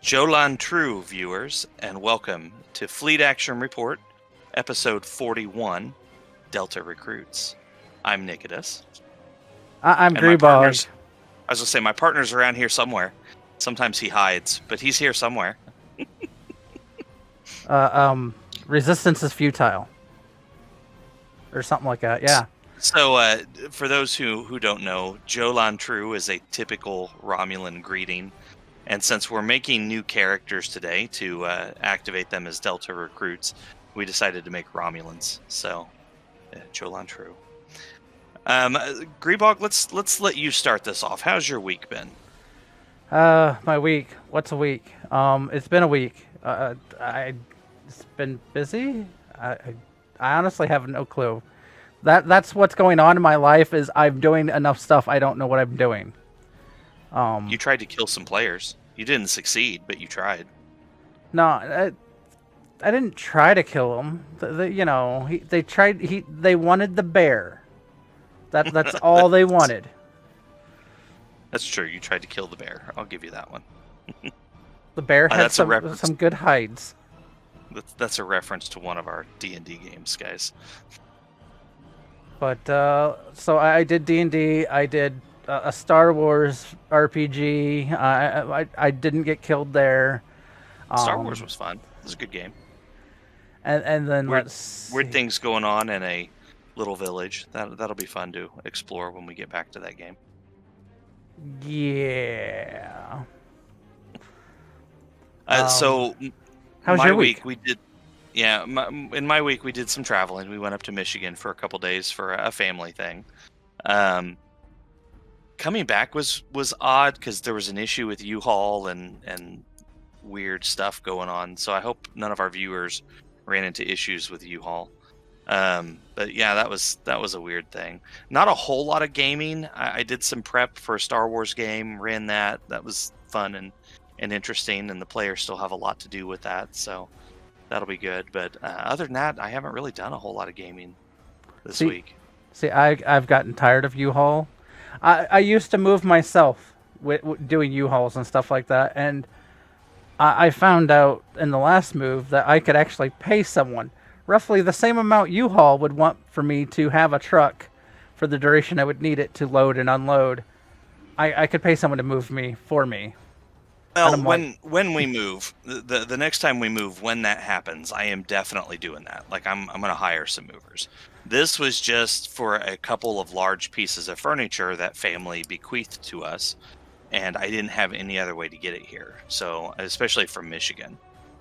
Jolan True viewers, and welcome to Fleet Action Report, episode 41, Delta Recruits. I'm Nikodas. I'm And Grebog. I was going to say, my partner's around here somewhere. Sometimes he hides, but he's here somewhere. Resistance is futile. Or something like that, yeah. So, for those who don't know, Jolan True is a typical Romulan greeting. And since we're making new characters today to activate them as Delta recruits, we decided to make Romulans. So, Jolan True. Grebog, let's let you start this off. How's your week been? My week. What's a week? It's been a week. It's been busy. I honestly have no clue. That's what's going on in my life. Is I'm doing enough stuff. I don't know what I'm doing. You tried to kill some players. You didn't succeed, but you tried. No, I didn't try to kill him. They tried. They wanted the bear. That's all they wanted. That's true. You tried to kill the bear. I'll give you that one. The bear had some good hides. That's a reference to one of our D&D games, guys. But so I did D&D. I did a Star Wars RPG. I didn't get killed there. Star Wars was fun. It was a good game. And then weird things going on in a little village. That'll be fun to explore when we get back to that game. Yeah. So, how's your week? We did. Yeah, in my week we did some traveling. We went up to Michigan for a couple days for a family thing. Coming back was odd because there was an issue with U-Haul and weird stuff going on. So I hope none of our viewers ran into issues with U-Haul. But yeah, that was a weird thing. Not a whole lot of gaming. I did some prep for a Star Wars game, ran that. That was fun and interesting, and the players still have a lot to do with that, so that'll be good. But other than that, I haven't really done a whole lot of gaming this week. See, I've gotten tired of U-Haul. I used to move myself with doing U-Hauls and stuff like that, and I found out in the last move that I could actually pay someone roughly the same amount U-Haul would want for me to have a truck for the duration I would need it to load and unload. I could pay someone to move for me. Well, when we move, the next time we move, when that happens, I am definitely doing that. Like I'm going to hire some movers. This was just for a couple of large pieces of furniture that family bequeathed to us, and I didn't have any other way to get it here. So, especially from Michigan.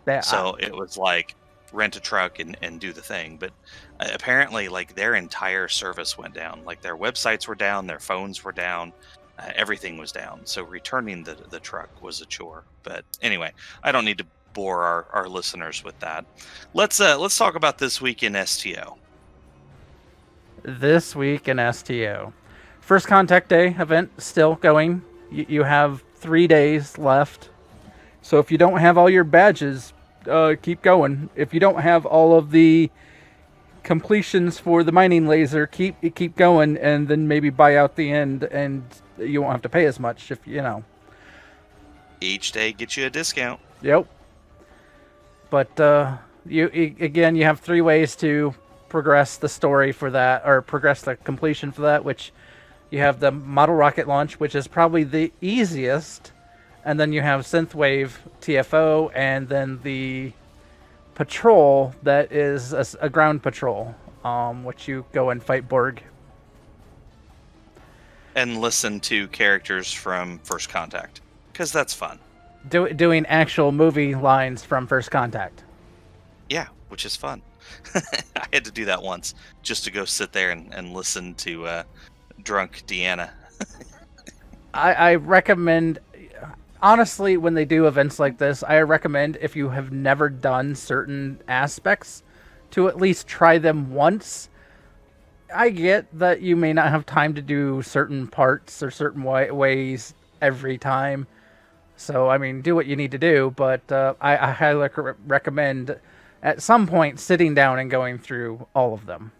It was like rent a truck and do the thing. But apparently, like their entire service went down. Like their websites were down, their phones were down. Everything was down, so returning the truck was a chore. But anyway, I don't need to bore our listeners with that. Let's talk about this week in STO. This week in STO. First Contact Day event still going. You have 3 days left. So if you don't have all your badges, keep going. If you don't have all of the completions for the mining laser, keep going, and then maybe buy out the end, and you won't have to pay as much if you know. Each day gets you a discount. Yep. But you have 3 ways to progress the story for that, or progress the completion for that, which you have the model rocket launch, which is probably the easiest, and then you have Synthwave TFO, and then the patrol that is a ground patrol, which you go and fight Borg. And listen to characters from First Contact, because that's fun. Doing actual movie lines from First Contact. Yeah, which is fun. I had to do that once, just to go sit there and listen to drunk Deanna. I recommend, honestly, when they do events like this, I recommend if you have never done certain aspects to at least try them once. I get that you may not have time to do certain parts or certain ways every time. So, I mean, do what you need to do, but I highly recommend at some point sitting down and going through all of them.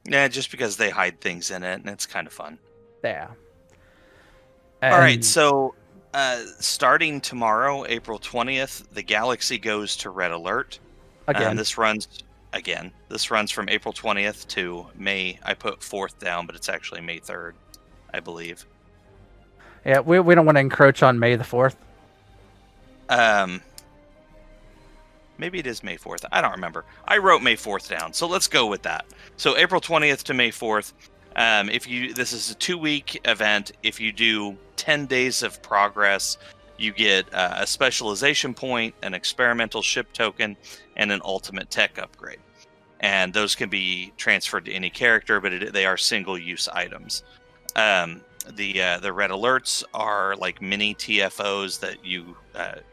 Yeah, just because they hide things in it, and it's kind of fun. Yeah. All right, so Starting tomorrow, April 20th, the galaxy goes to red alert. Again. This runs again. This runs from April 20th to May. I put 4th down, but it's actually May 3rd, I believe. Yeah, we don't want to encroach on May the 4th. Maybe it is May 4th. I don't remember. I wrote May 4th down, so let's go with that. So April 20th to May 4th. This is a 2-week event. If you do 10 days of progress, you get a specialization point, an experimental ship token, and an ultimate tech upgrade. And those can be transferred to any character, but they are single-use items. The red alerts are like mini TFOs that you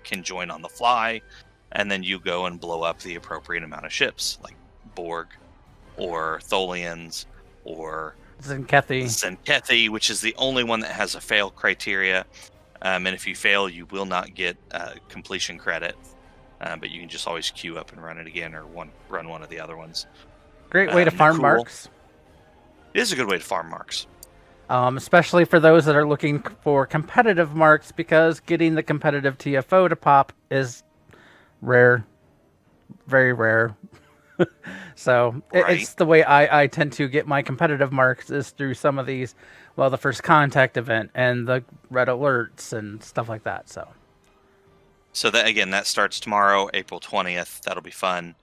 can join on the fly, and then you go and blow up the appropriate amount of ships, like Borg, or Tholians, or Zenkethi, which is the only one that has a fail criteria. And if you fail, you will not get completion credit, but you can just always queue up and run it again, or run one of the other ones. Great way to farm marks. It is a good way to farm marks. Especially for those that are looking for competitive marks, because getting the competitive TFO to pop is rare, very rare. So right. It's the way I tend to get my competitive marks is through some of these, well, the first contact event and the red alerts and stuff like that. So that starts tomorrow, April 20th. That'll be fun.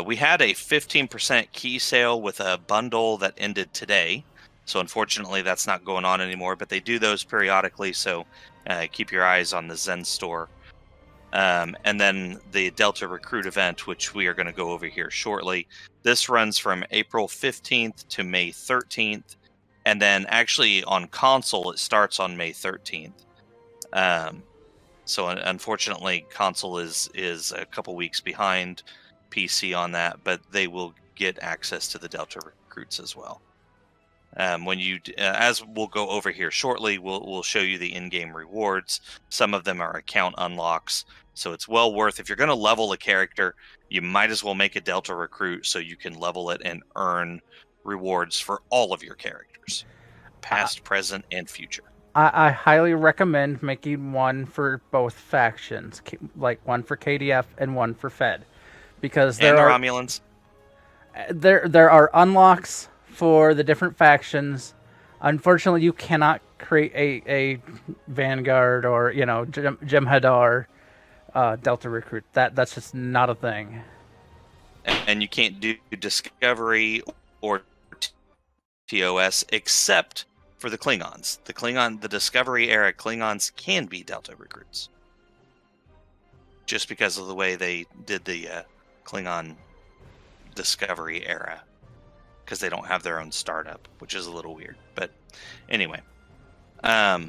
We had a 15% key sale with a bundle that ended today. So unfortunately, that's not going on anymore, but they do those periodically. So keep your eyes on the Zen store. And then the Delta Recruit event, which we are going to go over here shortly. This runs from April 15th to May 13th. And then actually on console, it starts on May 13th. So unfortunately, console is a couple weeks behind PC on that, but they will get access to the Delta Recruits as well. When you, as we'll go over here shortly, we'll show you the in-game rewards. Some of them are account unlocks, so it's well worth. If you're going to level a character, you might as well make a Delta Recruit so you can level it and earn rewards for all of your characters, past, present, and future. I highly recommend making one for both factions, like one for KDF and one for Fed, because there are Romulans. There are unlocks for the different factions. Unfortunately, you cannot create a Vanguard or Jem'Hadar Delta Recruit. That's just not a thing. And you can't do Discovery or TOS except for the Klingons. The Discovery era Klingons can be Delta Recruits, just because of the way they did the Klingon Discovery era, because they don't have their own startup, which is a little weird. But anyway, all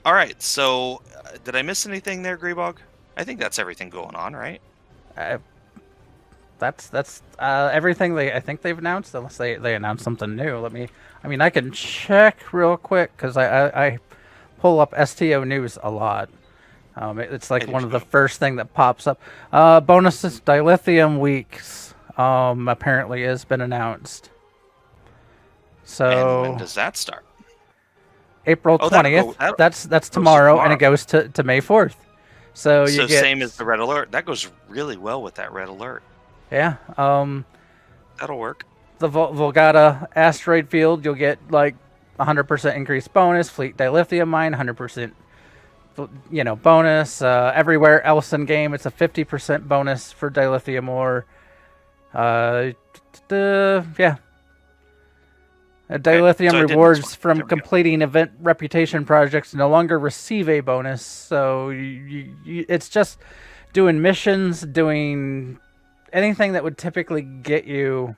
right. So, did I miss anything there, Grebog? I think that's everything going on, right? That's everything I think they've announced, unless they announced something new. I can check real quick, because I pull up STO news a lot. It's like one of the first thing that pops up. Bonuses dilithium weeks apparently has been announced. So and when does that start? April 20th. That's tomorrow, and it goes to May 4th. So you get same as the red alert. That goes really well with that red alert. Yeah. That'll work. The Volgata asteroid field, you'll get like 100% increased bonus. Fleet dilithium mine, 100%. Bonus. Everywhere else in game, it's a 50% bonus for dilithium ore. Dilithium rewards from completing event reputation projects no longer receive a bonus. So it's just doing missions, doing anything that would typically get you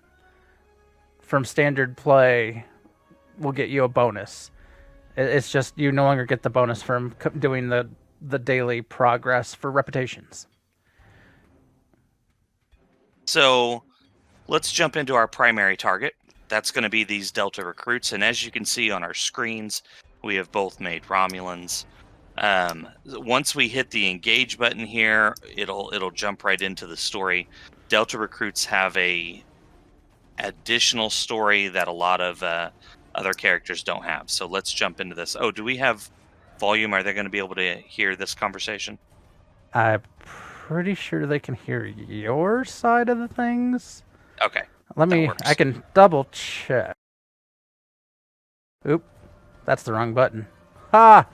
from standard play will get you a bonus. It's just you no longer get the bonus from doing the daily progress for reputations. So let's jump into our primary target. That's going to be these Delta Recruits. And as you can see on our screens, we have both made Romulans. Once we hit the engage button here, it'll jump right into the story. Delta Recruits have a additional story that a lot of other characters don't have. So let's jump into this. Oh, do we have volume, are they going to be able to hear this conversation? I'm pretty sure they can hear your side of the things. Okay. I can double check. Oop, that's the wrong button. Ha!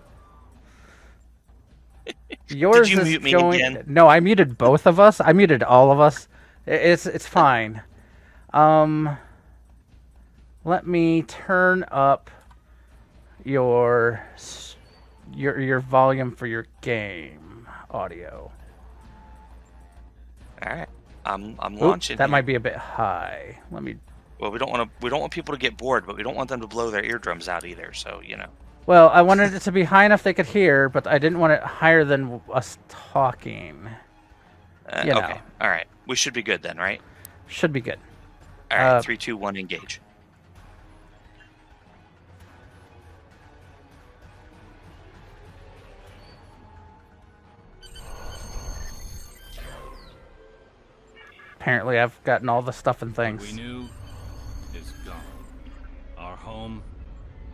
Yours Did you is mute me going. again? No, I muted both of us. I muted all of us. It's fine. Let me turn up your volume for your game audio. All right. I'm launching. That might be a bit high. Let me. Well, we don't want people to get bored, but we don't want them to blow their eardrums out either. So Well, I wanted it to be high enough they could hear, but I didn't want it higher than us talking. Okay. All right. We should be good then, right? Should be good. All right. 3, 2, 1, engage. Apparently, I've gotten all the stuff and things. What we knew is gone. Our home,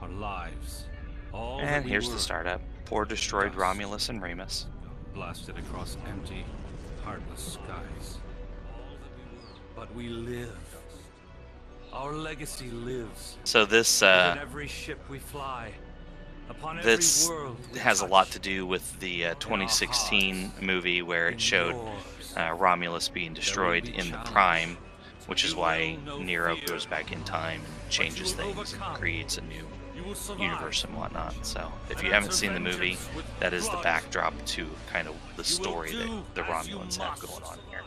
our lives, all. And here's the startup. Poor destroyed Romulus and Remus. Blasted across empty, heartless skies. But we live. Our legacy lives. So this in every ship we fly. Upon every world we has a touch. lot to do with the 2016 movie where it showed Romulus being destroyed in the Prime, which is why Nero goes back in time and changes things and creates a new universe and whatnot. So if you haven't seen the movie, that is the backdrop to kind of the story that the Romulans have going on here.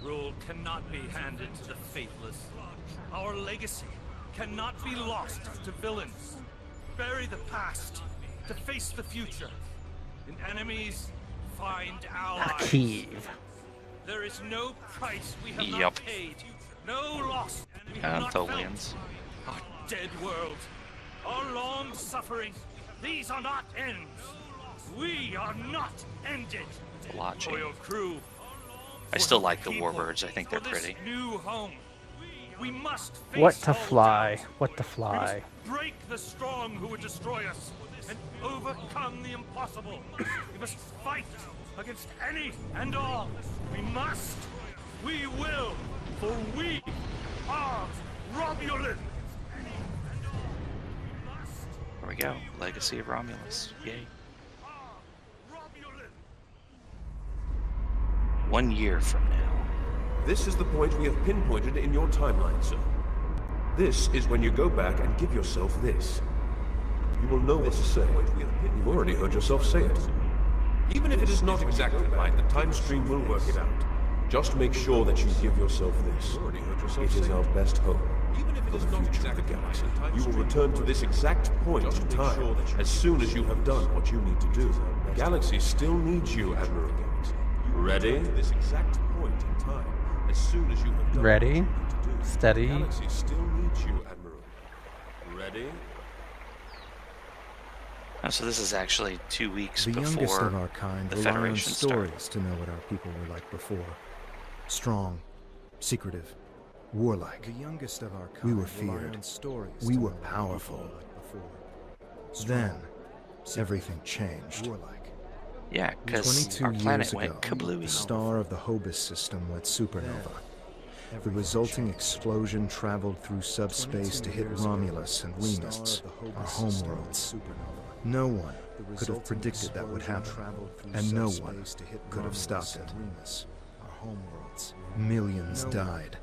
Rule cannot be handed to the faithless. Our legacy cannot be lost to villains. Bury the past to face the future. In enemies, find allies. Kiev. There is no price we have Yep. not paid. No loss we have not felt. Tholians. Our dead world. Our long suffering. These are not ends. We are not ended. It's a lot For your crew. I still like the Warbirds. I think they're For this pretty. new home. We must face What to all fly? doubts. What to We fly? must break the strong who would destroy us and overcome the impossible. We must fight against any and all. We must. We will. For we are Romulan. There we go. Legacy of Romulus. Yay. 1 year from now. This is the point we have pinpointed in your timeline, sir. This is when you go back and give yourself this. You will know what to say. You've already heard yourself say it. Even if it is not exactly right, the time stream will work it out. Just make sure that you give yourself this. It is our best hope for the future of the galaxy. You will return to this exact point in time as soon as you have done what you need to do. The galaxy still needs you, Admiral. Ready? This exact point in time. As soon as you have done Ready? what you need to do. Steady. The galaxy still needs you, Admiral. Ready? Oh, so this is actually 2 weeks The youngest before of our kind the rely on Federation stories started. to know what our people were like before. Strong, secretive, warlike. The youngest of our kind we were feared. We were powerful. Then, everything changed. Yeah, because 22 our planet years went ago, kablooey. the star of the Hobus system went supernova. The resulting explosion traveled through subspace to hit Romulus and Remus, our homeworlds. No one could have predicted that would happen, and no one could have stopped it. Millions died.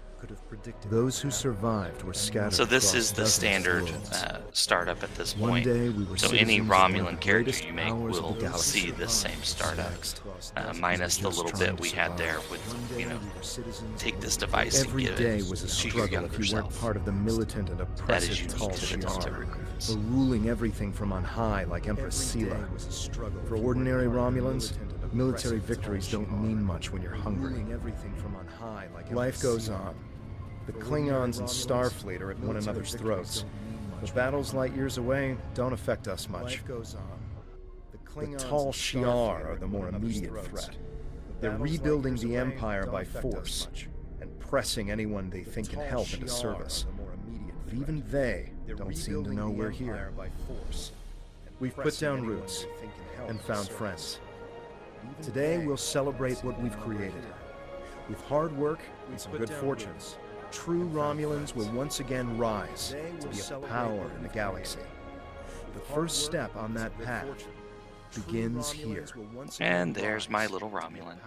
Those who survived were scattered. So this across is the dozens of standard worlds. startup at this One point. day we were So any citizens of one of Romulan the character greatest you make powers of will the galaxy. see this same startup, Next, minus the just little trying bit to we had there survive. with, take this device Every and day get it was a to your struggle younger if you weren't self. part of the militant and That is oppressive unique Tall to the Delta Shi'ar, recruits. or ruling everything from on high like Empress Sela. For ordinary Romulans, military victories don't mean much when you're hungry. Life goes on. The Klingons and Starfleet are at one another's throats. The battles light years away don't affect us much. The Tall Shi'ar are the more immediate threat. They're rebuilding the Empire by force, and pressing anyone they think can help into service. But even they don't seem to know we're here. We've put down roots and found friends. Today we'll celebrate what we've created. With hard work and some good fortune, true Romulans will once again rise to be a power in the galaxy. The first step on that path begins here. And there's my little Romulan,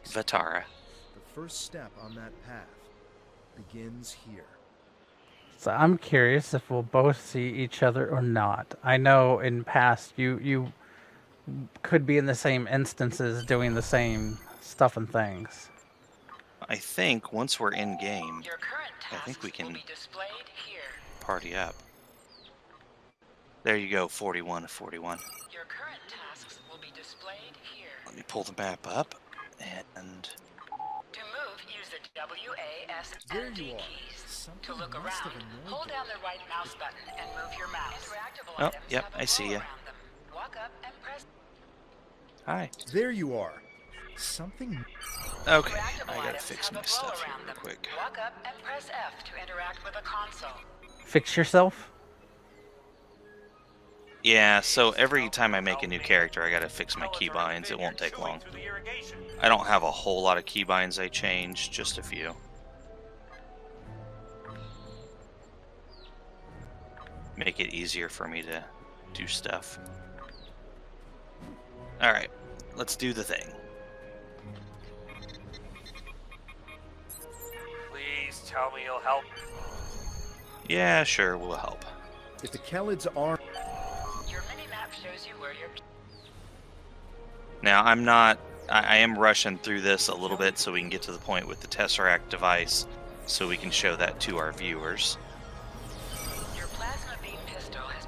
Vatara. The first step on that path begins here. So I'm curious if we'll both see each other or not. I know in past you could be in the same instances doing the same stuff and things. I think once we're in game, Your current I think we tasks will can be displayed here. party up. There you go, 41 of 41. Your current tasks will be displayed here. Let me pull the map up, and To move, use the W, A, S, There and D you are. keys. Something To look must have around, annoyed hold you. down the right mouse button and move your mouse. Interactable Oh, items yep, have a I see glow ya. around them. Walk up and press. hi. There you are. Something. Okay, Interactable I gotta items fix have my a glow stuff here around real them. quick. Walk up and press F to interact with a console. Fix yourself? Yeah, so every time I make a new character, I gotta fix my keybinds. It won't take long. I don't have a whole lot of keybinds I change, just a few. Make it easier for me to do stuff. Alright, let's do the thing. Please tell me you'll help. Yeah, sure, we'll help. If the Kellids are. Your mini-map shows you where you're... Now, I am rushing through this a little bit so we can get to the point with the Tesseract device so we can show that to our viewers. Your plasma beam pistol has...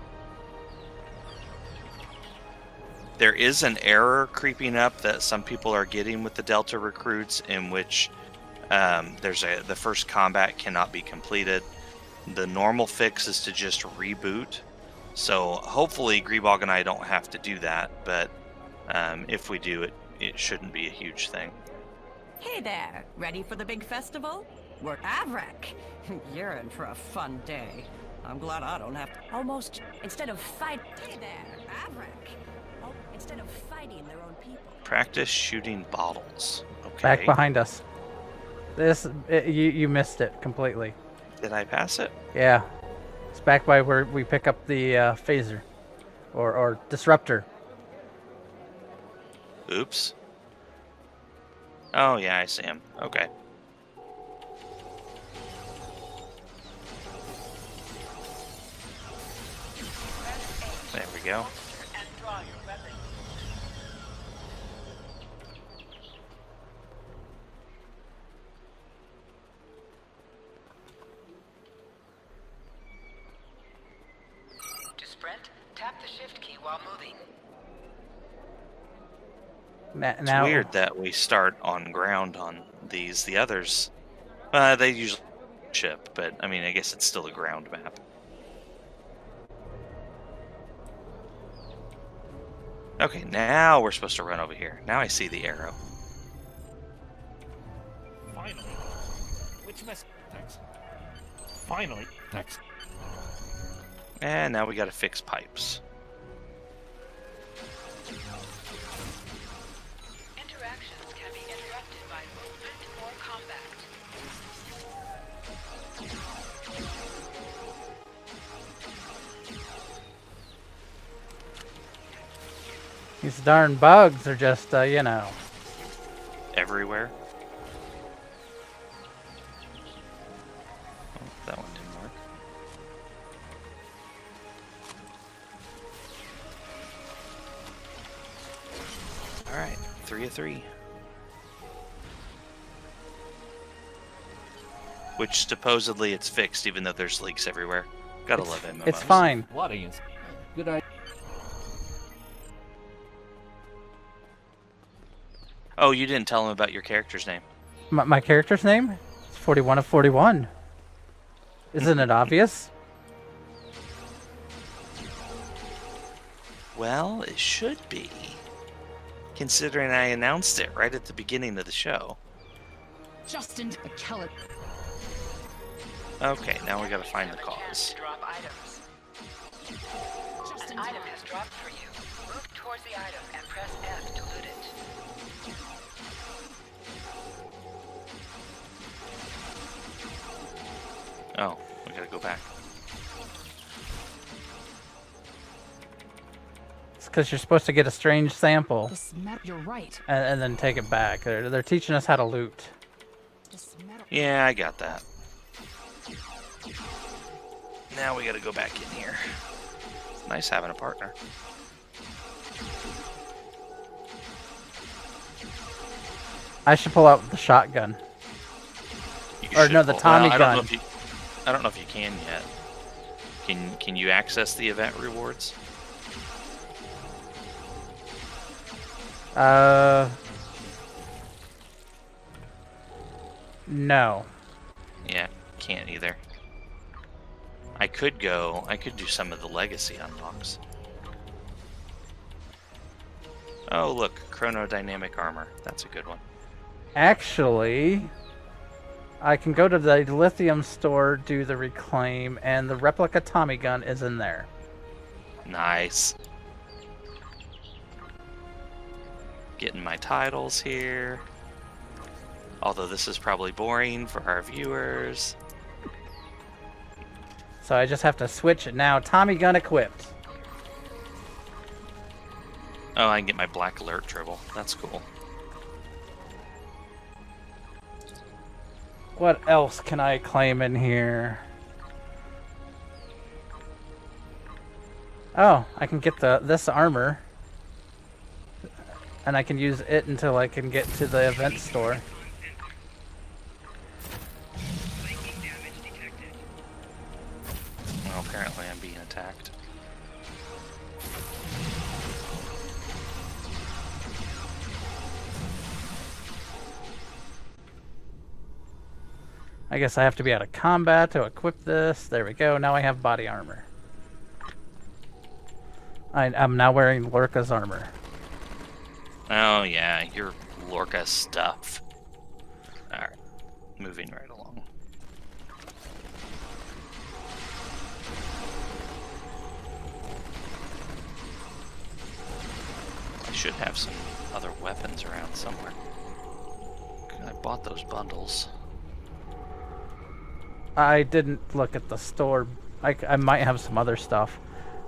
There is an error creeping up that some people are getting with the Delta recruits in which the first combat cannot be completed. The normal fix is to just reboot. So hopefully Grebog and I don't have to do that, but if we do, it shouldn't be a huge thing. Hey there, ready for the big festival? We're Avrak. You're in for a fun day. I'm glad I don't have to. Almost, instead of fight. Hey there, Avrak. Oh, instead of fighting their own people. Practice shooting bottles. Okay. Back behind us. You missed it completely. Did I pass it? Yeah. It's back by where we pick up the phaser. Or disruptor. Oops. Oh, yeah, I see him. Okay. There we go. and draw your weapon. To sprint, tap the shift key while moving. It's Now, weird that we start on ground on these. The others, they usually ship, but I mean, I guess it's still a ground map. Okay, now we're supposed to run over here. Now I see the arrow. Finally. Which mess? Thanks. Finally. Thanks. And now we gotta fix pipes. Interactions can be interrupted by movement or combat. these darn bugs are just, you know. Everywhere. Oh, that one didn't work. Alright, 3 of 3. Which supposedly it's fixed, even though there's leaks everywhere. Gotta love MMOs. It's fine. Flooding is good idea. Oh, you didn't tell him about your character's name. My character's name? It's 41 of 41. Isn't it obvious? Well, it should be. Considering I announced it right at the beginning of the show. Justin McKellen. Okay, now we gotta find the Have a chance cause. to drop items. Justin item has dropped for you. Move towards the item and press F to loot it. Oh, we gotta go back. It's because you're supposed to get a strange sample This metal. You're right. and then take it back. They're teaching us how to loot. This metal. Yeah, I got that. Now we gotta go back in here. It's nice having a partner. I should pull out the shotgun. You Or should no, the pull- Tommy well, gun. I don't know if you can yet. Can you access the event rewards? No. Yeah, can't either. I could do some of the legacy unlocks. Oh, look, chronodynamic armor. That's a good one. Actually, I can go to the lithium store, do the reclaim, and the replica Tommy gun is in there. Nice. Getting my titles here. Although this is probably boring for our viewers. So I just have to switch it now. Tommy gun equipped. Oh, I can get my black alert dribble. That's cool. What else can I claim in here? Oh, I can get this armor. And I can use it until I can get to the event store. Well, apparently I'm being attacked. I guess I have to be out of combat to equip this. There we go. Now I have body armor. I'm now wearing Lorca's armor. Oh yeah, your Lorca stuff. Alright, moving right along. I should have some other weapons around somewhere. I bought those bundles. I didn't look at the store. I might have some other stuff.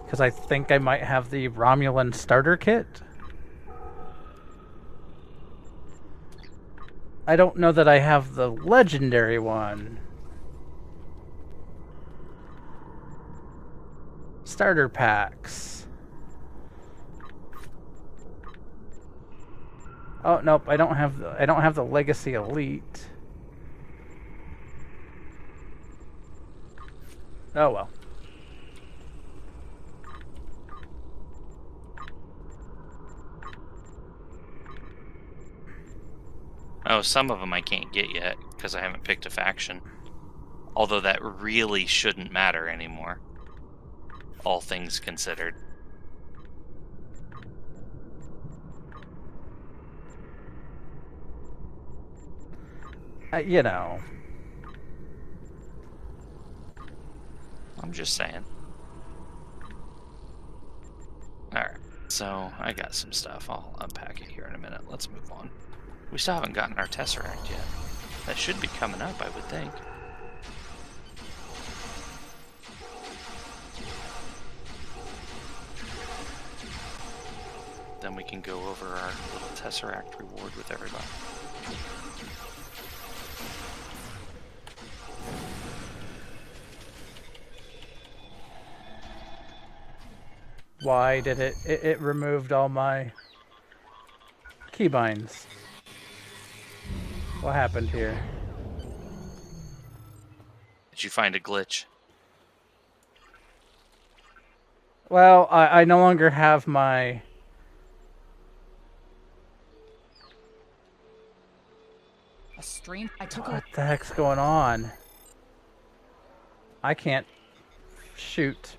Because I think I might have the Romulan starter kit. I don't know that I have the legendary one. Starter packs. Oh nope, I don't have the Legacy Elite. Oh well. Oh, some of them I can't get yet because I haven't picked a faction. Although that really shouldn't matter anymore. All things considered. You know. I'm just saying. Alright, so I got some stuff. I'll unpack it here in a minute. Let's move on. We still haven't gotten our Tesseract yet. That should be coming up, I would think. Then we can go over our little Tesseract reward with everybody. Why did it removed all my keybinds? What happened here? Did you find a glitch? Well, I no longer have my... A stream. I took a. What the heck's going on? I shoot.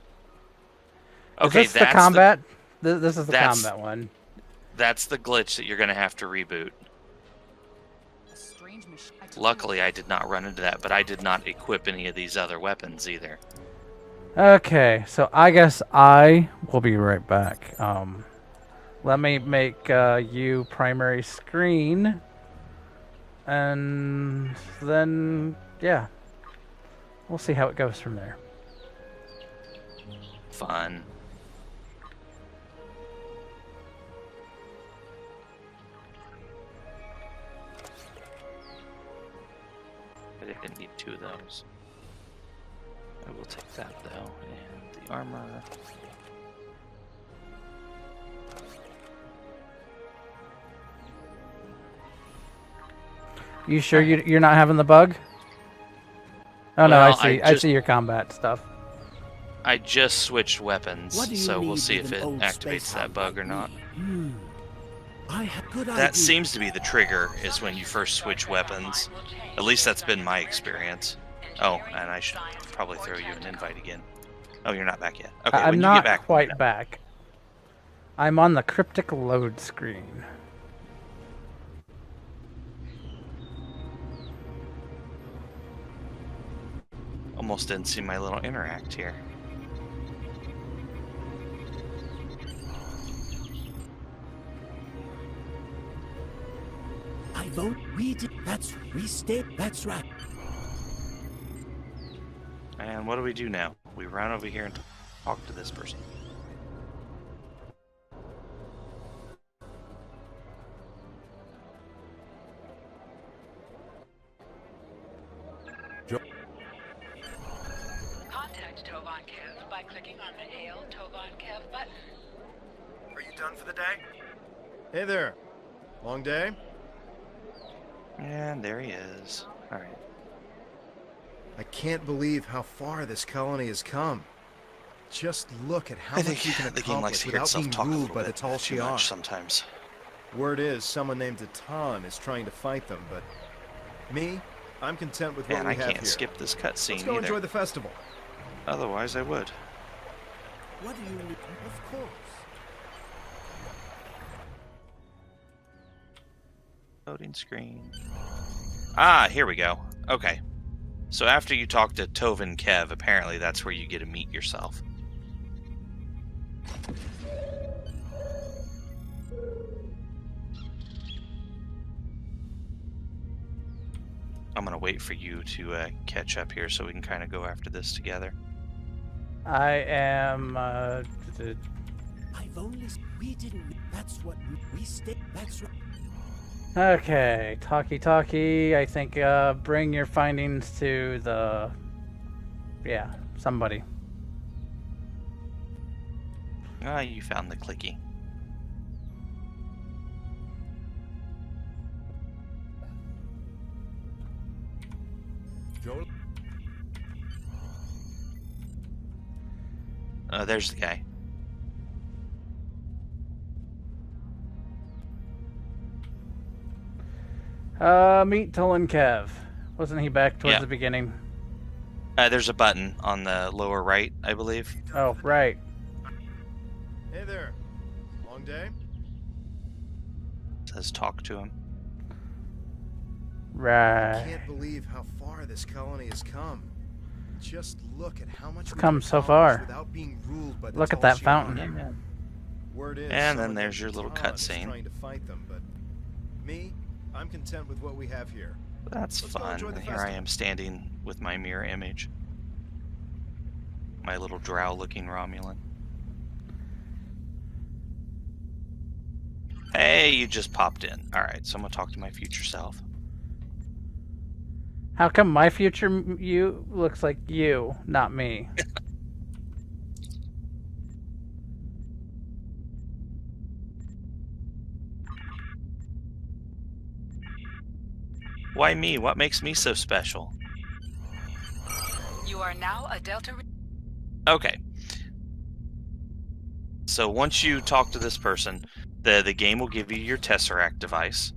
Okay, is this the combat? This is the combat one. That's the glitch that you're going to have to reboot. A strange machine. I took Luckily, I did not run into that, but I did not equip any of these other weapons either. Okay, so I guess I will be right back. Let me make you primary screen, and then yeah, we'll see how it goes from there. Fun. I didn't need 2 of those. I will take that though, and the armor. You sure you're not having the bug? Oh no, Well, I see your combat stuff. I just switched weapons, so we'll see if it activates that bug or not. That seems to be the trigger, is when you first switch weapons. At least that's been my experience. Oh, and I should probably throw you an invite again. Oh, you're not back yet. Okay, I'm when not you get back, quite back. I'm on the cryptic load screen. Almost didn't see my little interact here. I vote we did. That's right. And what do we do now? We run over here and talk to this person. Contact Tovan Kev by clicking on the Hail Tovan Kev button. Are you done for the day? Hey there. Long day? And there he is. Alright. I can't believe how far this colony has come. Just look at how I much think you can the game likes accomplish to hear without itself being talk a ruled little by the bit tall too Shi'ar. much sometimes. Word is someone namedAtan is trying to fight them, but me, I'm content with what And we I have can't here. skip this Let's cutscene go either. enjoy the festival. Otherwise, I would. What do you need? Of course. Loading screen. Ah, here we go. Okay. So after you talk to Tovan Kev, apparently that's where you get to meet yourself. I'm gonna wait for you to catch up here so we can kind of go after this together. I am. I've only. We didn't. That's what we stay. That's right. Okay, talkie. I think bring your findings to the. Yeah, somebody. Ah, you found the clicky. Joel? There's the guy. Meet Tolan Kev. Wasn't he back towards Yeah. the beginning? There's a button on the lower right, I believe. Oh, right. Hey there. Long day? It says talk to him. I Right. can't believe how far this colony has come. Just look at how much It's we come can so accomplish far. without being ruled by the Look at tall that Shi'ar. fountain. Word is And then someone there's named your littleAtan is cutscene. trying to fight them, but me, I'm content with what we have here. That's Let's go fun. enjoy the And here I festival. am standing with my mirror image. My little drow-looking Romulan. Hey, you just popped in. Alright, so I'm gonna talk to my future self. How come my future you looks like you, not me? Why me? What makes me so special? You are now a Delta. Okay. So once you talk to this person, the game will give you your Tesseract device.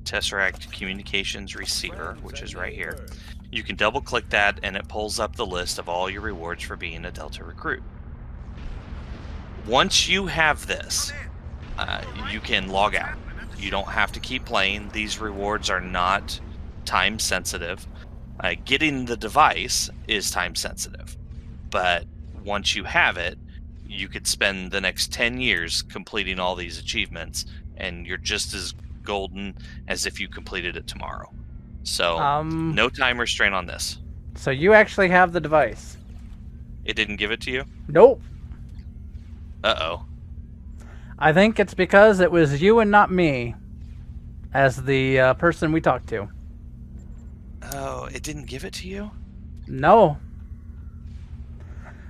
Tesseract Communications Receiver, which is right here. You can double click that and it pulls up the list of all your rewards for being a Delta recruit. Once you have this, you can log out. You don't have to keep playing. These rewards are not time sensitive. Getting the device is time sensitive, but once you have it, you could spend the next 10 years completing all these achievements, and you're just as golden as if you completed it tomorrow. So, no time restraint on this. So you actually have the device? It didn't give it to you? Nope. Uh-oh. I think it's because it was you and not me as the person we talked to. Oh, it didn't give it to you? No.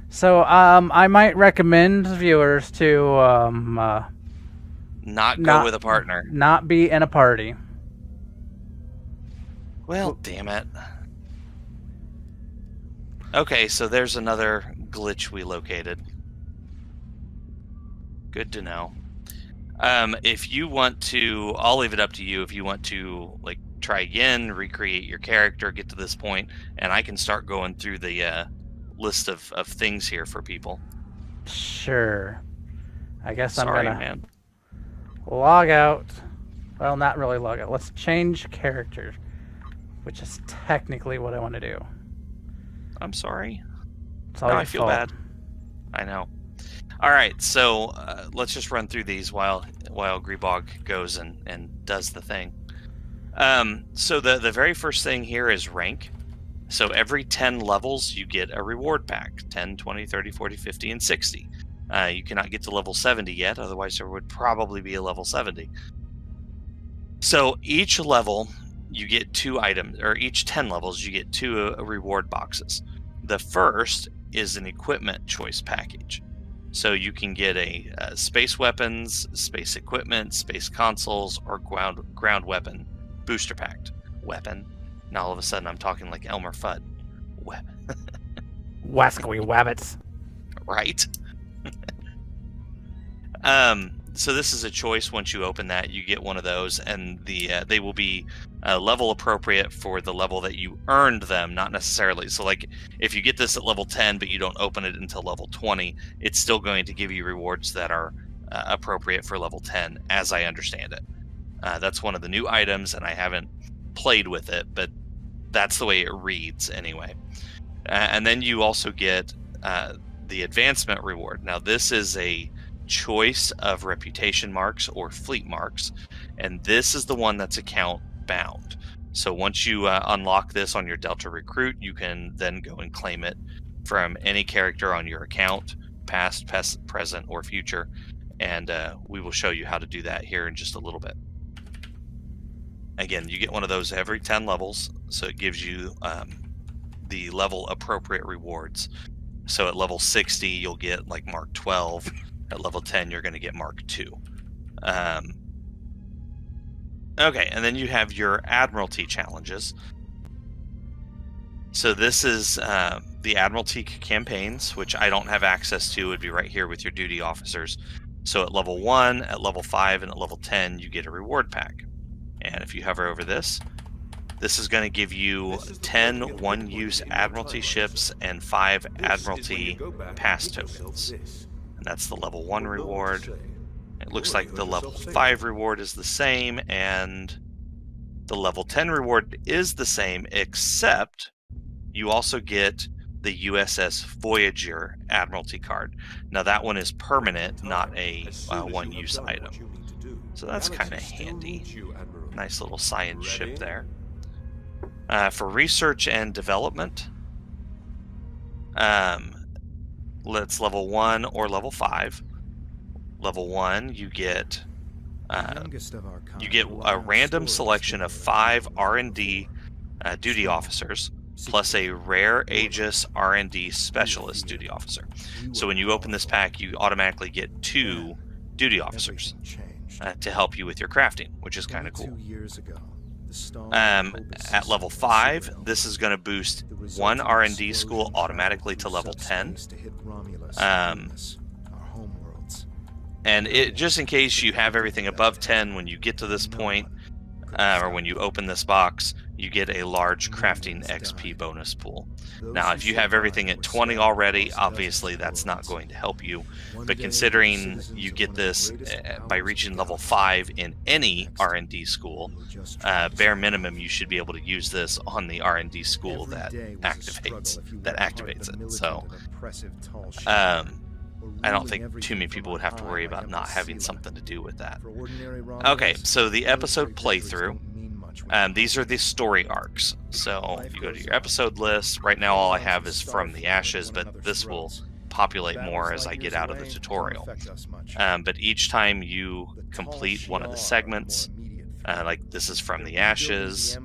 So, I might recommend viewers to not go with a partner. Not be in a party. Well, damn it. Okay, so there's another glitch we located. Good to know. If you want to, I'll leave it up to you if you want to, like, try again, recreate your character, get to this point, and I can start going through the list of things here for people. Sure. I guess Sorry, I'm gonna man. log out. Well, not really log out. Let's change character, which is technically what I want to do. I'm sorry. It's all No, your I feel fault. bad. I know. All right, so let's just run through these while Grebog goes and does the thing. So the very first thing here is rank. So every 10 levels, you get a reward pack. 10, 20, 30, 40, 50, and 60. You cannot get to level 70 yet, otherwise there would probably be a level 70. So each level, you get 2 items, or each 10 levels, you get 2 reward boxes. The first is an equipment choice package. So you can get a space weapons, space equipment, space consoles, or ground weapon booster pack. Weapon. Now all of a sudden I'm talking like Elmer Fudd. Weapon. Wascally wabbits. Right? So this is a choice. Once you open that, you get one of those, and they will be level appropriate for the level that you earned them, not necessarily. So like if you get this at level 10 but you don't open it until level 20, it's still going to give you rewards that are appropriate for level 10, as I understand it. That's one of the new items, and I haven't played with it, but that's the way it reads anyway. And then you also get the advancement reward. Now this is a choice of reputation marks or fleet marks, and this is the one that's account bound. So once you unlock this on your Delta recruit, you can then go and claim it from any character on your account, past, present, or future, and we will show you how to do that here in just a little bit. Again, you get one of those every 10 levels, so it gives you the level appropriate rewards. So at level 60, you'll get like Mark 12. At level 10, you're going to get Mark 2. Okay, and then you have your Admiralty Challenges. So this is the Admiralty campaigns, which I don't have access to. It would be right here with your duty officers. So at level 1, at level 5, and at level 10, you get a reward pack. And if you hover over this, this is going to give you 10 one-use Admiralty ships and 5 Admiralty pass tokens. And that's the level 1 reward. It looks like the level 5 reward is the same, and the level 10 reward is the same, except you also get the USS Voyager Admiralty card. Now that one is permanent, not a one-use item. So that's kind of handy. Nice little science ship there. For research and development, let's level 1 or level 5. Level 1, you get a random selection of 5 R&D duty officers, plus a rare Aegis R&D specialist duty officer. So when you open this pack, you automatically get 2 duty officers to help you with your crafting, which is kind of cool. At level 5, this is going to boost 1 R&D school automatically to level 10. And just in case you have everything above 10 when you get to this point, or when you open this box, you get a large crafting XP bonus pool. Now, if you have everything at 20 already, obviously that's not going to help you. But considering you get this by reaching level 5 in any R&D school, bare minimum, you should be able to use this on the R&D school that activates it. So, I don't think too many people would have to worry about not having something to do with that. Okay, so the episode playthrough. These are the story arcs. So if you go to your episode list, right now all I have is From the Ashes, but this will populate more as I get out of the tutorial. But each time you complete one of the segments, like this is From the Ashes,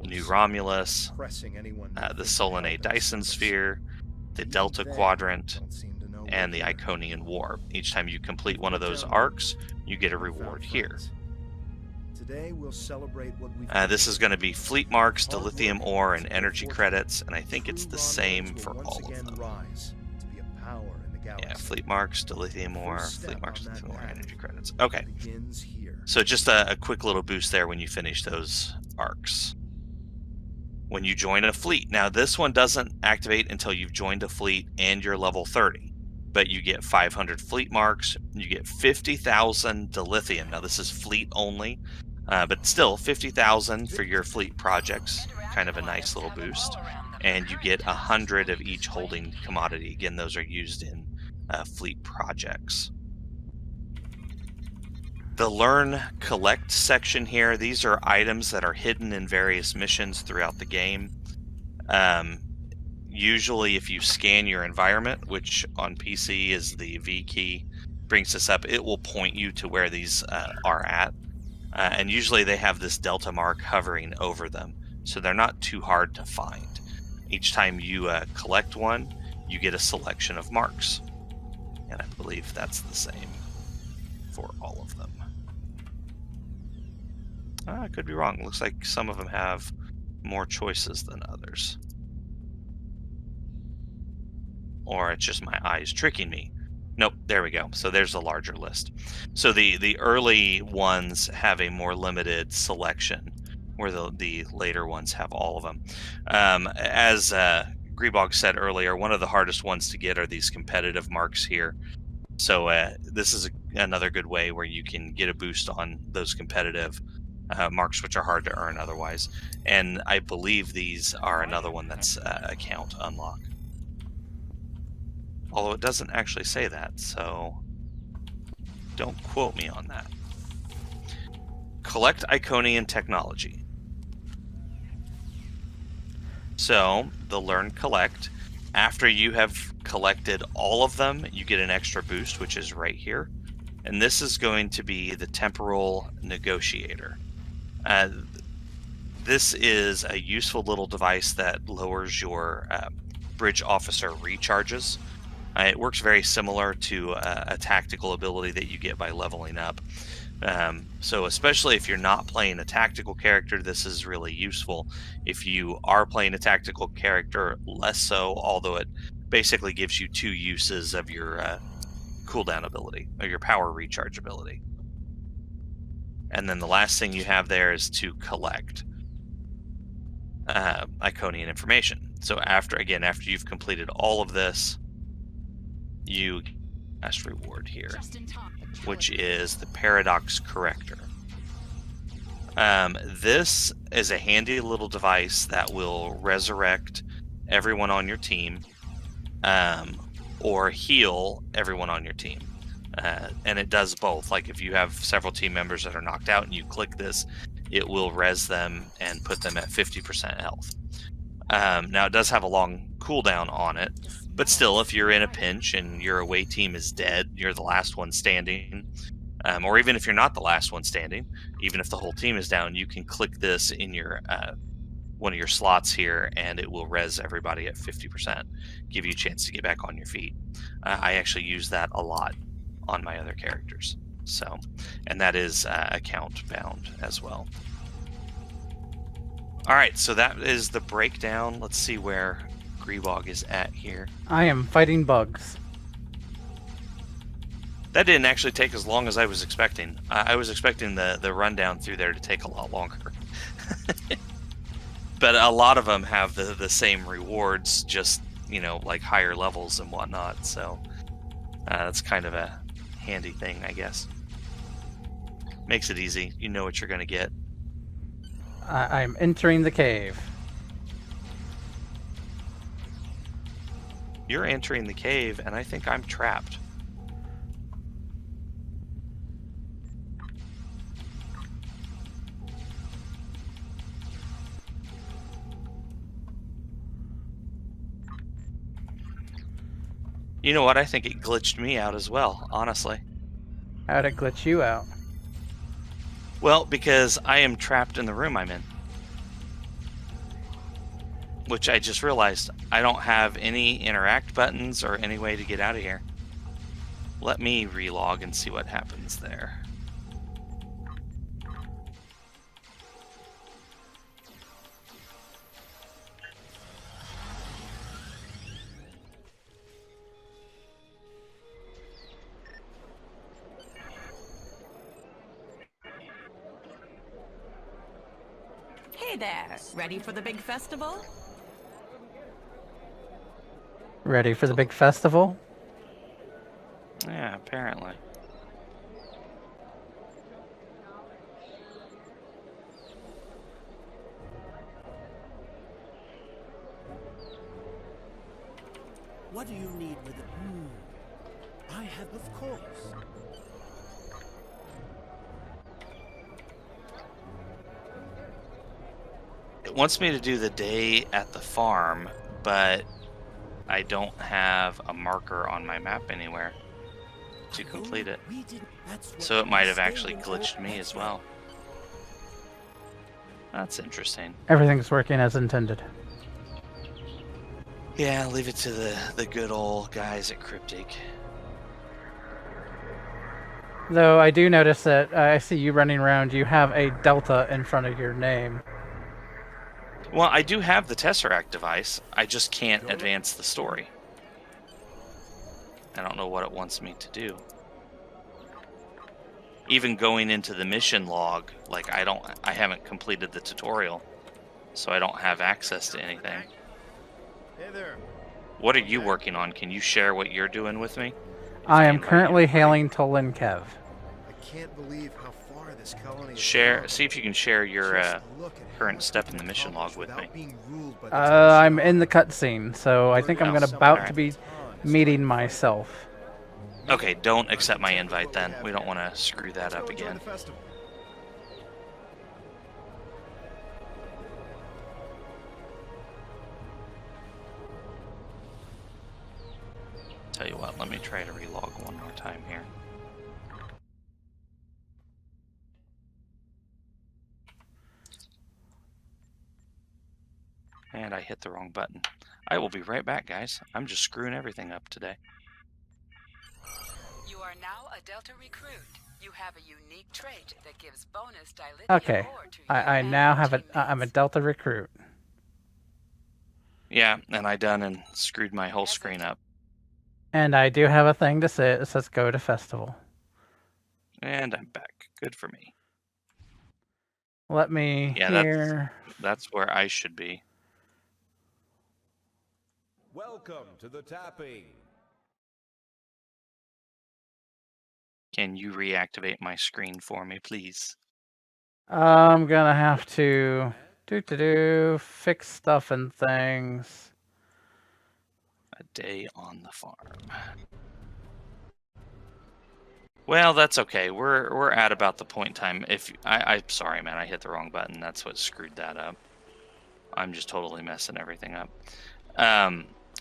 New Romulus, the Solanae Dyson Sphere, the Delta Quadrant, and the Iconian War. Each time you complete one of those arcs, you get a reward here. Today we'll celebrate what we've this is going to be fleet marks, dilithium ore, and energy credits, and I think it's the same for all of them. Yeah, fleet marks, dilithium ore, fleet marks, dilithium ore, energy credits. Okay, so just a quick little boost there when you finish those arcs. When you join a fleet, now this one doesn't activate until you've joined a fleet and you're level 30. But you get 500 fleet marks, you get 50,000 dilithium. Now this is fleet only, but still 50,000 for your fleet projects, kind of a nice little boost. And you get 100 of each holding commodity. Again, those are used in fleet projects. The Learn Collect section here, these are items that are hidden in various missions throughout the game. Usually if you scan your environment, which on PC is the V key, brings this up, it will point you to where these are at. And usually they have this delta mark hovering over them, so they're not too hard to find. Each time you collect one, you get a selection of marks. And I believe that's the same for all of them. I could be wrong. Looks like some of them have more choices than others. Or it's just my eyes tricking me. Nope, there we go. So there's a larger list. So the early ones have a more limited selection, where the later ones have all of them. As Grebog said earlier, one of the hardest ones to get are these competitive marks here. So this is another good way where you can get a boost on those competitive marks, which are hard to earn otherwise. And I believe these are another one that's account unlock. Although it doesn't actually say that, so don't quote me on that. Collect Iconian technology. So, the Learn Collect. After you have collected all of them, you get an extra boost, which is right here. And this is going to be the Temporal Negotiator. This is a useful little device that lowers your bridge officer recharges. It works very similar to a tactical ability that you get by leveling up. So especially if you're not playing a tactical character, this is really useful. If you are playing a tactical character, less so, although it basically gives you 2 uses of your cooldown ability, or your power recharge ability. And then the last thing you have there is to collect Iconian information. So after you've completed all of this, you get a last reward here, which is the Paradox Corrector. This is a handy little device that will resurrect everyone on your team, or heal everyone on your team. And it does both. Like if you have several team members that are knocked out and you click this, it will res them and put them at 50% health. Now it does have a long cooldown on it, but still, if you're in a pinch and your away team is dead, you're the last one standing, or even if you're not the last one standing, even if the whole team is down, you can click this in your one of your slots here, and it will res everybody at 50%, give you a chance to get back on your feet. I actually use that a lot on my other characters. So, and that is account bound as well. All right, so that is the breakdown. Let's see where Grebog is at here. I am fighting bugs. That didn't actually take as long as I was expecting. I was expecting the rundown through there to take a lot longer. But a lot of them have the same rewards, just, you know, like higher levels and whatnot. So that's kind of a handy thing, I guess. Makes it easy. You know what you're going to get. I'm entering the cave. You're entering the cave, and I think I'm trapped. You know what? I think it glitched me out as well, honestly. How'd it glitch you out? Well, because I am trapped in the room I'm in. Which I just realized I don't have any interact buttons or any way to get out of here. Let me relog and see what happens there. Hey there, ready for the big festival? Ready for the big festival? Yeah, apparently. What do you need with it? I have, of course. It wants me to do the day at the farm, but I don't have a marker on my map anywhere to complete it. So it might have actually glitched me as well. That's interesting. Everything's working as intended. Yeah, leave it to the good old guys at Cryptic. Though I do notice that I see you running around, you have a delta in front of your name. Well, I do have the Tesseract device. I just can't advance the story. I don't know what it wants me to do. Even going into the mission log, like I haven't completed the tutorial, so I don't have access to anything. Hey there. What are you working on? Can you share what you're doing with me? I am currently hailing Tolan Kev. I can't believe how far this colony has Share. come. See if you can share your Just look at current how step much in the we've mission log accomplished with me. without being ruled by the I'm Tesseract. in the cutscene, so I think I'm about to be meeting myself. Okay, don't accept my invite then. We don't want to screw that up Enjoy again. the festival. Tell you what, let me try to relog one more time here. And I hit the wrong button. I will be right back, guys. I'm just screwing everything up today. You are now a Delta recruit. You have a unique trait that gives bonus dilithium Okay, ore to you I and now your have teammates. I'm a delta recruit. Yeah, and I done and screwed my whole screen up. And I do have a thing to say. It says go to festival. And I'm back. Good for me. Let me Yeah, hear. that's where I should be. Welcome to the tapping. Can you reactivate my screen for me, please? I'm gonna have to fix stuff and things. A day on the farm. Well, that's okay. We're at about the point in time. If I'm sorry, man, I hit the wrong button. That's what screwed that up. I'm just totally messing everything up.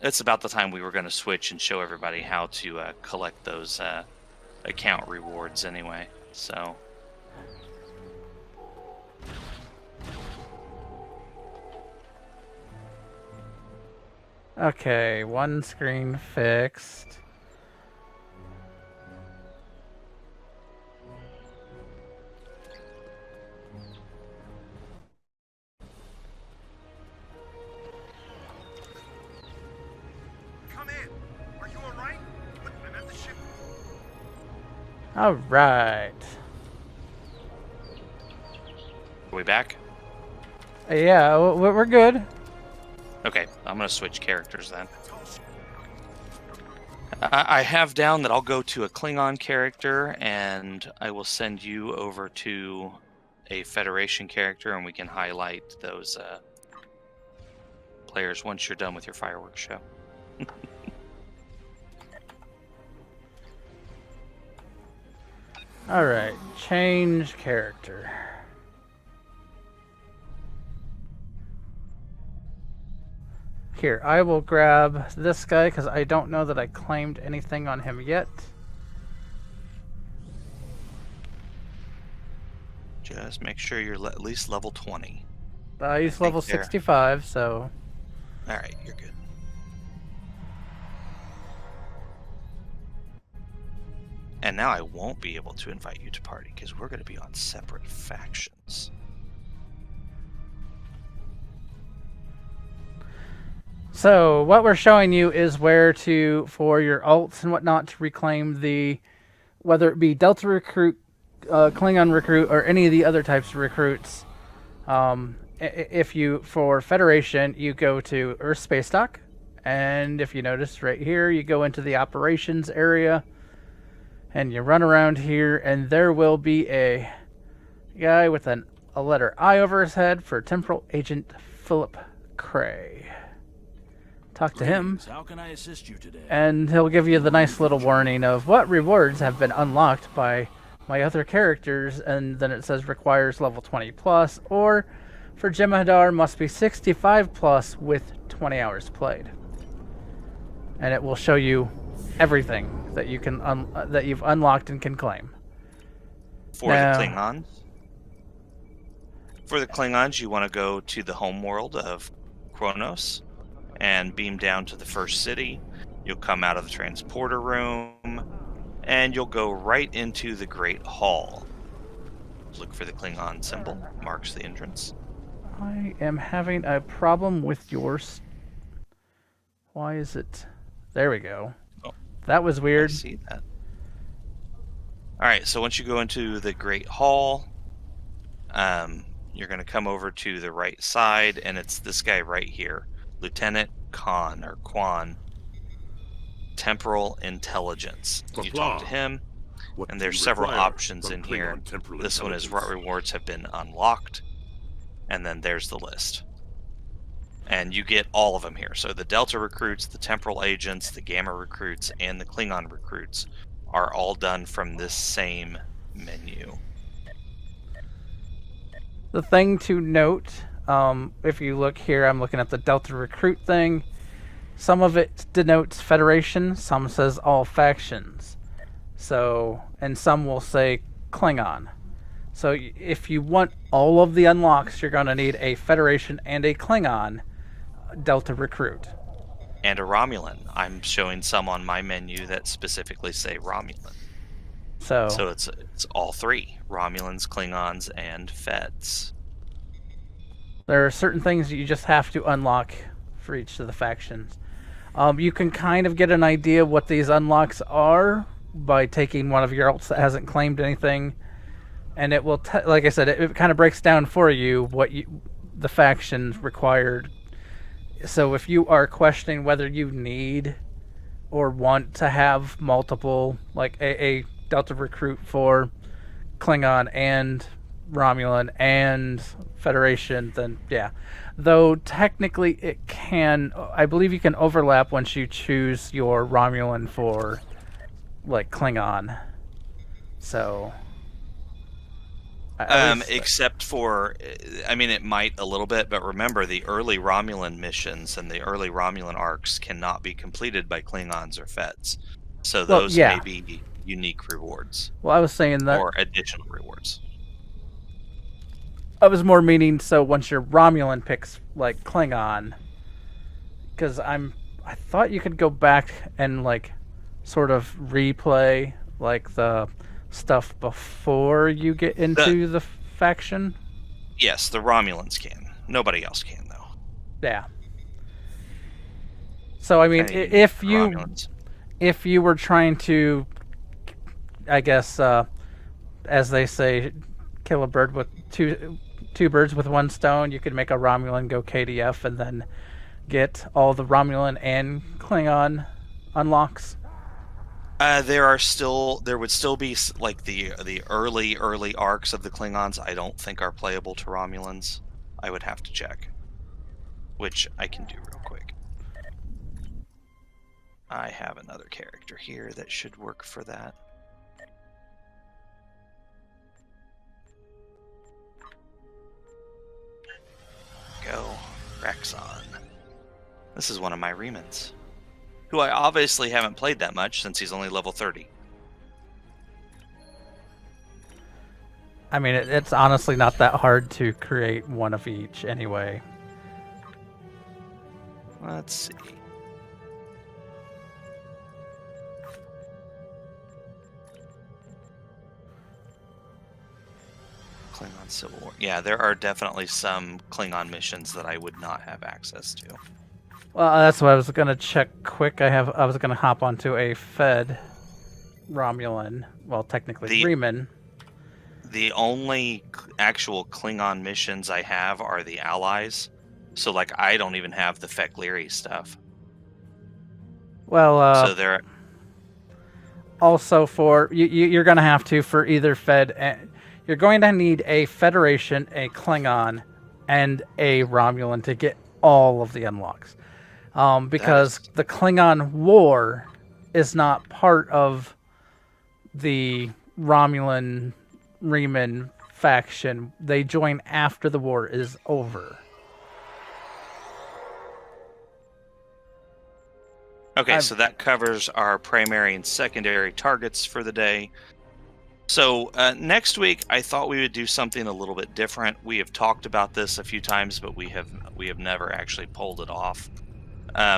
It's about the time we were going to switch and show everybody how to collect those account rewards anyway. So. Okay, one screen fixed. Come in. Are you all right? I'm at the ship. All right. Are we back? Yeah, we're good. Okay, I'm going to switch characters then. I have down that I'll go to a Klingon character, and I will send you over to a Federation character, and we can highlight those players once you're done with your fireworks show. All right, change character. Here, I will grab this guy because I don't know that I claimed anything on him yet. Just make sure you're at least level 20. He's level 65, so... Alright, you're good. And now I won't be able to invite you to party because we're going to be on separate factions. So, what we're showing you is where to, for your alts and whatnot, to reclaim the, whether it be Delta Recruit, Klingon Recruit, or any of the other types of recruits. If you, for Federation, you go to Earth Space Dock, and if you notice right here, you go into the Operations area, and you run around here, and there will be a guy with a letter I over his head for Temporal Agent Philip Cray. Talk to him, How can I assist you today? and he'll give you the nice little warning of what rewards have been unlocked by my other characters, and then it says requires level 20 plus, or for Jem'Hadar must be 65 plus with 20 hours played. And it will show you everything that you can that you've unlocked and can claim. For the Klingons? For the Klingons, you want to go to the home world of Kronos and beam down to the first city. You'll come out of the transporter room, and you'll go right into the Great Hall. Look for the Klingon symbol, marks the entrance. I am having a problem with yours. Why is it? There we go. Oh, that was weird. I see that. Alright, so once you go into the Great Hall, you're going to come over to the right side, and it's this guy right here. Lieutenant Khan, or Quan, Temporal Intelligence. You talk to him, and there's several options in here. This one is what rewards have been unlocked, and then there's the list. And you get all of them here. So the Delta recruits, the Temporal agents, the Gamma recruits, and the Klingon recruits are all done from this same menu. The thing to note, if you look here, I'm looking at the Delta recruit thing. Some of it denotes Federation, some says all factions. So, and some will say Klingon. So if you want all of the unlocks, you're going to need a Federation and a Klingon Delta recruit. And a Romulan. I'm showing some on my menu that specifically say Romulan. So it's all three. Romulans, Klingons, and Feds. There are certain things that you just have to unlock for each of the factions. You can kind of get an idea what these unlocks are by taking one of your alts that hasn't claimed anything, and it will, like I said, it kind of breaks down for you what the factions required. So if you are questioning whether you need or want to have multiple, like a Delta recruit for Klingon and Romulan and Federation, then yeah. Though technically it can, I believe you can overlap once you choose your Romulan for like Klingon. So except for, I mean, it might a little bit, but remember the early Romulan missions and the early Romulan arcs cannot be completed by Klingons or Feds. So those may be unique rewards. Well, I was saying that, or additional rewards. I was more meaning, so once your Romulan picks like Klingon, because I thought you could go back and like sort of replay like the stuff before you get into the faction. Yes, the Romulans can. Nobody else can though. Yeah. So I mean, if you were trying to I guess, as they say, kill a bird with two birds with one stone. You could make a Romulan go KDF and then get all the Romulan and Klingon unlocks. There would still be like the early arcs of the Klingons. I don't think are playable to Romulans. I would have to check, which I can do real quick. I have another character here that should work for that. Go, Rexon. This is one of my Remans, who I obviously haven't played that much since he's only level 30. I mean, it's honestly not that hard to create one of each anyway. Let's see. Klingon Civil War. Yeah, there are definitely some Klingon missions that I would not have access to. Well, that's what I was gonna check quick. I was gonna hop onto a Fed Romulan. Well, technically Reman. The only actual Klingon missions I have are the Allies. So, like, I don't even have the Fek'Liri stuff. Well, so there. Also, for you're gonna have to for either Fed. You're going to need a Federation, a Klingon, and a Romulan to get all of the unlocks. Because the Klingon War is not part of the Romulan Reman faction. They join after the war is over. Okay, so that covers our primary and secondary targets for the day. So next week, I thought we would do something a little bit different. We have talked about this a few times, but we have never actually pulled it off.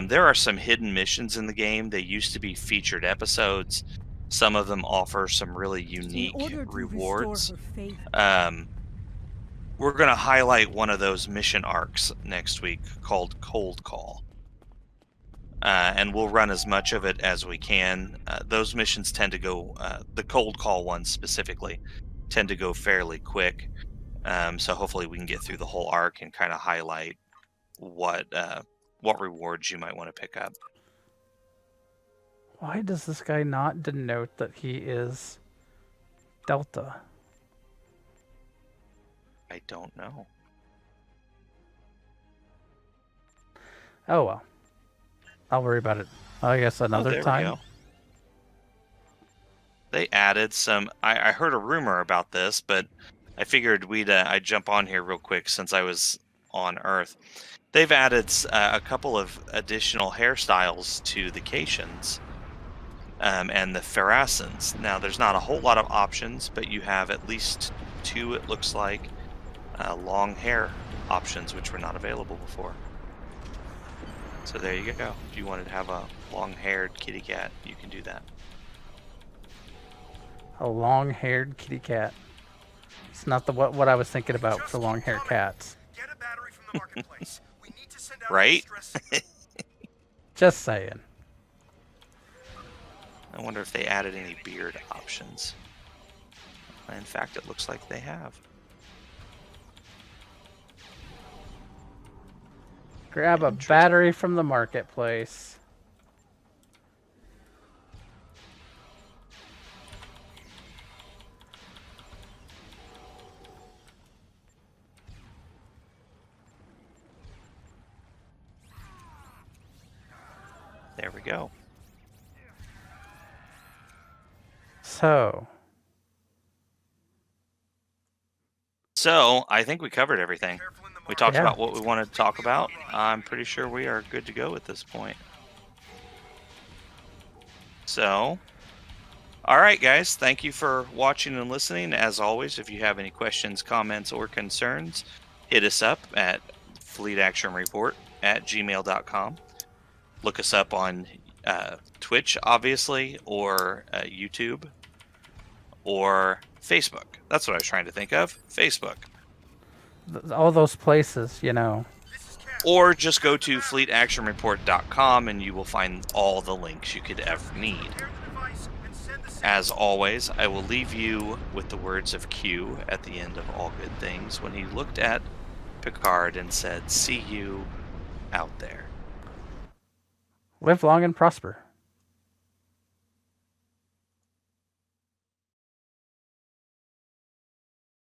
There are some hidden missions in the game. They used to be featured episodes. Some of them offer some really unique rewards. We're going to highlight one of those mission arcs next week called Cold Call. And we'll run as much of it as we can. Those missions tend to go, the Cold Call ones specifically, tend to go fairly quick. So hopefully we can get through the whole arc and kind of highlight what rewards you might want to pick up. Why does this guy not denote that he is Delta? I don't know. Oh well. I'll worry about it, I guess, another time. They added some... I heard a rumor about this, but I figured I'd jump on here real quick since I was on Earth. They've added a couple of additional hairstyles to the Caitians and the Pharasans. Now, there's not a whole lot of options, but you have at least 2, it looks like, long hair options, which were not available before. So there you go. If you wanted to have a long-haired kitty cat, you can do that. A long-haired kitty cat. It's not what I was thinking about for long-haired cats. Get a battery from the marketplace. We need to send out right? Just saying. I wonder if they added any beard options. In fact, it looks like they have. Grab a battery from the marketplace. There we go. So, I think we covered everything. We talked about what we wanted to talk about. I'm pretty sure we are good to go at this point. So, all right, guys. Thank you for watching and listening. As always, if you have any questions, comments, or concerns, hit us up at fleetactionreport@gmail.com. Look us up on Twitch, obviously, or YouTube, or Facebook. That's what I was trying to think of. Facebook. All those places, you know. Or just go to fleetactionreport.com and you will find all the links you could ever need. As always, I will leave you with the words of Q at the end of All Good Things when he looked at Picard and said, "See you out there." Live long and prosper.